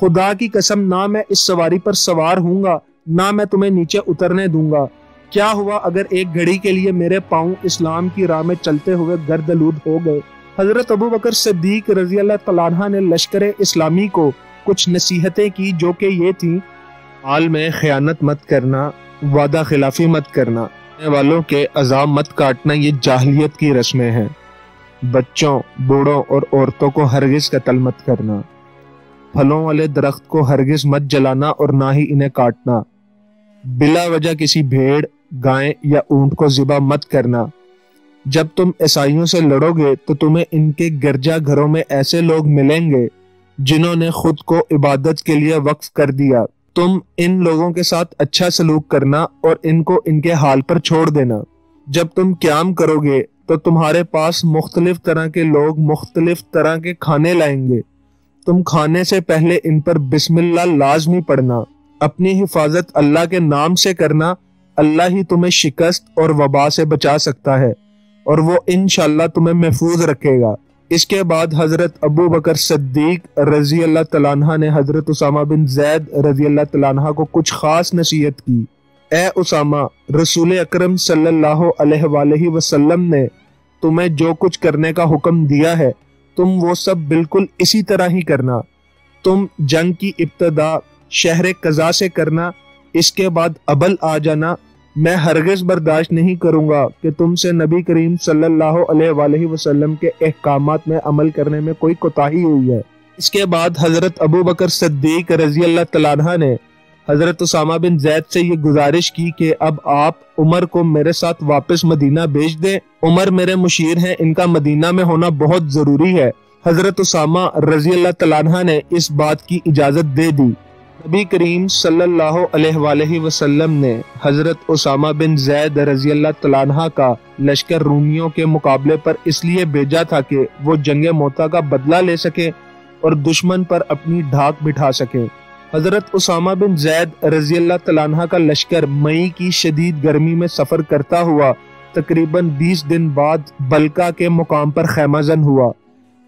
خدا کی قسم نہ میں اس سواری پر سوار ہوں گا نہ میں تمہیں نیچے اترنے دوں گا۔ کیا ہوا اگر ایک گھڑی کے لیے میرے پاؤں اسلام کی راہ میں چلتے ہوئے گردآلود ہو گئے؟ حضرت ابو بکر صدیق رضی اللہ تعالیٰ عنہ نے لشکر اسلامی کو کچھ نصیحتیں کی، جو کہ یہ تھیں: مال میں خیانت مت کرنا، وعدہ خلافی مت کرنا، والوں کے اعضاء مت کاٹنا، یہ جاہلیت کی رسمیں ہیں۔ بچوں، بوڑھوں اور عورتوں کو ہرگز قتل مت کرنا۔ پھلوں والے درخت کو ہرگز مت جلانا اور نہ ہی انہیں کاٹنا۔ بلا وجہ کسی بھیڑ، گائے یا اونٹ کو ذبح مت کرنا۔ جب تم عیسائیوں سے لڑو گے تو تمہیں ان کے گرجا گھروں میں ایسے لوگ ملیں گے جنہوں نے خود کو عبادت کے لیے وقف کر دیا۔ تم ان لوگوں کے ساتھ اچھا سلوک کرنا اور ان کو ان کے حال پر چھوڑ دینا۔ جب تم قیام کرو گے تو تمہارے پاس مختلف طرح کے لوگ مختلف طرح کے کھانے لائیں گے۔ تم کھانے سے پہلے ان پر بسم اللہ لازمی پڑھنا۔ اپنی حفاظت اللہ کے نام سے کرنا۔ اللہ ہی تمہیں شکست اور وبا سے بچا سکتا ہے اور وہ انشاءاللہ تمہیں محفوظ رکھے گا۔ اس کے بعد حضرت ابو بکر صدیق رضی اللہ تعالیٰ عنہ نے حضرت اسامہ بن زید رضی اللہ تعالیٰ عنہ کو کچھ خاص نصیحت کی۔ اے اسامہ، رسول اکرم صلی اللہ علیہ وآلہ وسلم نے تمہیں جو کچھ کرنے کا حکم دیا ہے تم وہ سب بالکل اسی طرح ہی کرنا۔ تم جنگ کی ابتدا شہر قضا سے کرنا، اس کے بعد ابل آ جانا۔ میں ہرگز برداشت نہیں کروں گا کہ تم سے نبی کریم صلی اللہ علیہ وآلہ وسلم کے احکامات میں عمل کرنے میں کوئی کوتاہی ہوئی ہے۔ اس کے بعد حضرت ابو بکر صدیق رضی اللہ تعالیٰ عنہ نے حضرت اسامہ بن زید سے یہ گزارش کی کہ اب آپ عمر کو میرے ساتھ واپس مدینہ بھیج دیں۔ عمر میرے مشیر ہیں، ان کا مدینہ میں ہونا بہت ضروری ہے۔ حضرت اسامہ رضی اللہ تعالیٰ عنہ نے اس بات کی اجازت دے دی۔ نبی کریم صلی اللہ علیہ وآلہ وسلم نے حضرت اسامہ بن زید رضی اللہ تعالیٰ عنہ کا لشکر رومیوں کے مقابلے پر اس لیے بھیجا تھا کہ وہ جنگ موتا کا بدلہ لے سکے اور دشمن پر اپنی ڈھاک بٹھا سکے۔ حضرت اسامہ بن زید رضی اللہ تعالیٰ عنہ کا لشکر مئی کی شدید گرمی میں سفر کرتا ہوا تقریباً 20 دن بعد بلقا کے مقام پر خیمہ زن ہوا۔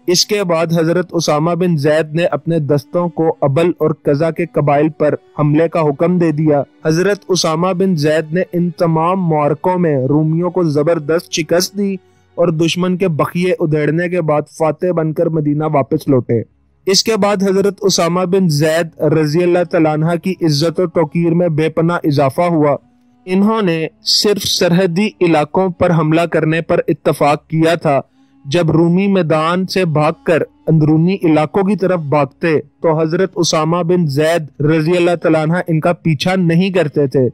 اس کے بعد حضرت اسامہ بن زید نے اپنے دستوں کو ابل اور قضا کے قبائل پر حملے کا حکم دے دیا۔ حضرت اسامہ بن زید نے ان تمام معرکوں میں رومیوں کو زبردست شکست دی اور دشمن کے بخیے ادھیڑنے کے بعد فاتح بن کر مدینہ واپس لوٹے۔ اس کے بعد حضرت اسامہ بن زید رضی اللہ تعالیٰ عنہ کی عزت و توقیر میں بے پناہ اضافہ ہوا۔ انہوں نے صرف سرحدی علاقوں پر حملہ کرنے پر اتفاق کیا تھا۔ جب رومی میدان سے بھاگ کر اندرونی علاقوں کی طرف بھاگتے تو حضرت اسامہ بن زید رضی اللہ تعالیٰ عنہ ان کا پیچھا نہیں کرتے تھے۔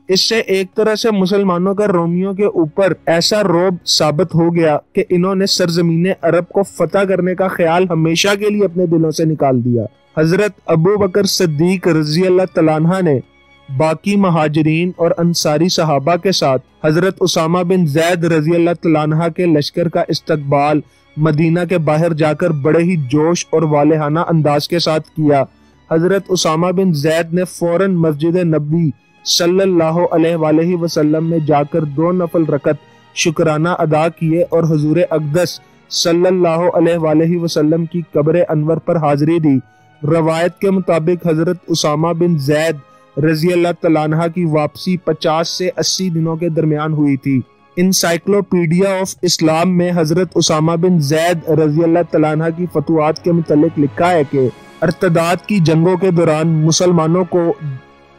اس سے ایک طرح سے مسلمانوں کا رومیوں کے اوپر ایسا رعب ثابت ہو گیا کہ انہوں نے سرزمین عرب کو فتح کرنے کا خیال ہمیشہ کے لیے اپنے دلوں سے نکال دیا۔ حضرت ابو بکر صدیق رضی اللہ تعالیٰ عنہ نے باقی مہاجرین اور انصاری صحابہ کے ساتھ حضرت اسامہ بن زید رضی اللہ تعالیٰ عنہ کے لشکر کا استقبال مدینہ کے باہر جا کر بڑے ہی جوش اور والہانہ انداز کے ساتھ کیا۔ حضرت اسامہ بن زید نے فوراً مسجد نبوی صلی اللہ علیہ وآلہ وسلم میں جا کر 2 نفل رکعت شکرانہ ادا کیے اور حضور اقدس صلی اللہ علیہ وآلہ وسلم کی قبر انور پر حاضری دی۔ روایت کے مطابق حضرت اسامہ بن زید رضی اللہ تعالیٰ عنہ کی واپسی 50 سے 80 دنوں کے درمیان ہوئی تھی۔ انسائکلوپیڈیا آف اسلام میں حضرت اسامہ بن زید رضی اللہ تعالیٰ عنہ کی فتوحات کے متعلق لکھا ہے کہ ارتداد کی جنگوں کے دوران مسلمانوں کو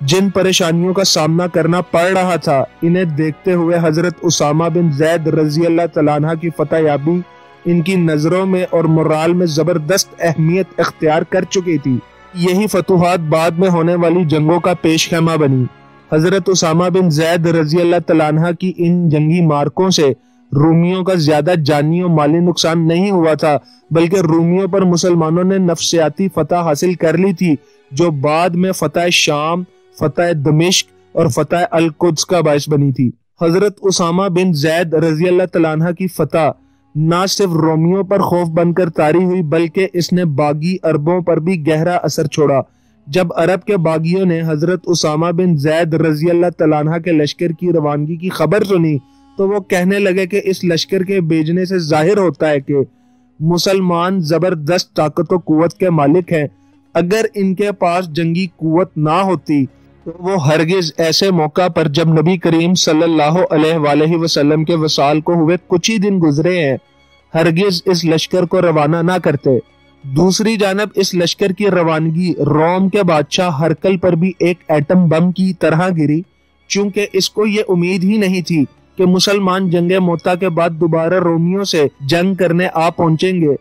جن پریشانیوں کا سامنا کرنا پڑ رہا تھا، انہیں دیکھتے ہوئے حضرت اسامہ بن زید رضی اللہ تعالیٰ عنہ کی فتح یابی ان کی نظروں میں اور مورال میں زبردست اہمیت اختیار کر چکی تھی۔ یہی فتوحات بعد میں ہونے والی جنگوں کا پیش خیمہ بنی۔ حضرت اسامہ بن زید رضی اللہ تعالیٰ عنہ کی ان جنگی مارکوں سے رومیوں کا زیادہ جانی و مالی نقصان نہیں ہوا تھا، بلکہ رومیوں پر مسلمانوں نے نفسیاتی فتح حاصل کر لی تھی، جو بعد میں فتح شام، فتح دمشق اور فتح القدس کا باعث بنی تھی۔ حضرت اسامہ بن زید رضی اللہ تعالیٰ عنہ کی فتح نہ صرف رومیوں پر خوف بن کر طاری ہوئی، بلکہ اس نے باغی عربوں پر بھی گہرا اثر چھوڑا۔ جب عرب کے باغیوں نے حضرت اسامہ بن زید رضی اللہ تعالیٰ عنہ کے لشکر کی روانگی کی خبر سنی تو وہ کہنے لگے کہ اس لشکر کے بھیجنے سے ظاہر ہوتا ہے کہ مسلمان زبردست طاقت و قوت کے مالک ہیں اگر ان کے پاس جنگی قوت نہ ہوتی تو وہ ہرگز ایسے موقع پر جب نبی کریم صلی اللہ علیہ وآلہ وسلم کے وصال کو ہوئے کچھ ہی دن گزرے ہیں ہرگز اس لشکر کو روانہ نہ کرتے۔ دوسری جانب اس لشکر کی روانگی روم کے بادشاہ ہرکل پر بھی ایک ایٹم بم کی طرح گری، چونکہ اس کو یہ امید ہی نہیں تھی کہ مسلمان جنگ موتا کے بعد دوبارہ رومیوں سے جنگ کرنے آ پہنچیں گے۔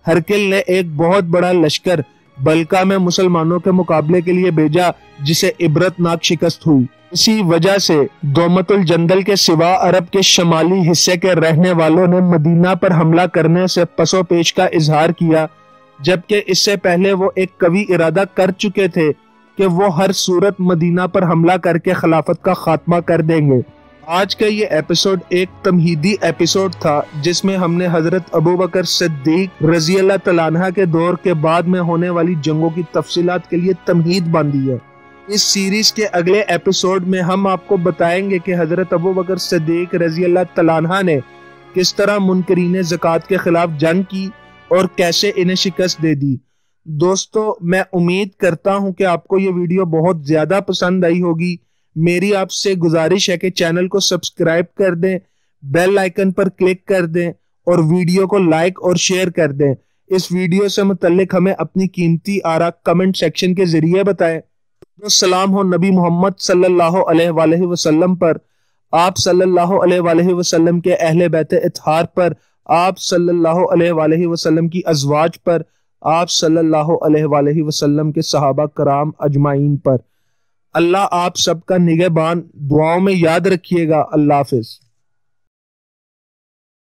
ہرکل نے ایک بہت بڑا لشکر بلکہ میں مسلمانوں کے مقابلے کے لیے بھیجا جسے عبرت ناک شکست ہوئی۔ اسی وجہ سے دومت الجندل کے سوا عرب کے شمالی حصے کے رہنے والوں نے مدینہ پر حملہ کرنے سے پس و پیش کا اظہار کیا، جبکہ اس سے پہلے وہ ایک قوی ارادہ کر چکے تھے کہ وہ ہر صورت مدینہ پر حملہ کر کے خلافت کا خاتمہ کر دیں گے۔ آج کا یہ ایپیسوڈ ایک تمہیدی ایپیسوڈ تھا جس میں ہم نے حضرت ابوبکر صدیق رضی اللہ تعالیٰ عنہ کے دور کے بعد میں ہونے والی جنگوں کی تفصیلات کے لیے تمہید باندھی ہے۔ اس سیریز کے اگلے ایپیسوڈ میں ہم آپ کو بتائیں گے کہ حضرت ابوبکر صدیق رضی اللہ تعالیٰ عنہ نے کس طرح منکرین زکوٰۃ کے خلاف جنگ کی اور کیسے انہیں شکست دے دی۔ دوستو، میں امید کرتا ہوں کہ آپ کو یہ ویڈیو بہت زیادہ پسند آئی ہوگی۔ میری آپ سے گزارش ہے کہ چینل کو سبسکرائب کر دیں، بیل آئیکن پر کلک کر دیں اور ویڈیو کو لائک اور شیئر کر دیں۔ اس ویڈیو سے متعلق ہمیں اپنی قیمتی آراء کمنٹ سیکشن کے ذریعے بتائیں۔ سلام ہو نبی محمد صلی اللہ علیہ وآلہ وسلم پر، آپ صلی اللہ علیہ وآلہ وسلم کے اہل بیت اطہار پر، آپ صلی اللہ علیہ وآلہ وسلم کی ازواج پر، آپ صلی اللہ علیہ وآلہ وسلم کے صحابہ کرام اجمعین پر۔ اللہ آپ سب کا نگہبان، دعاؤں میں یاد رکھیے گا۔ اللہ حافظ۔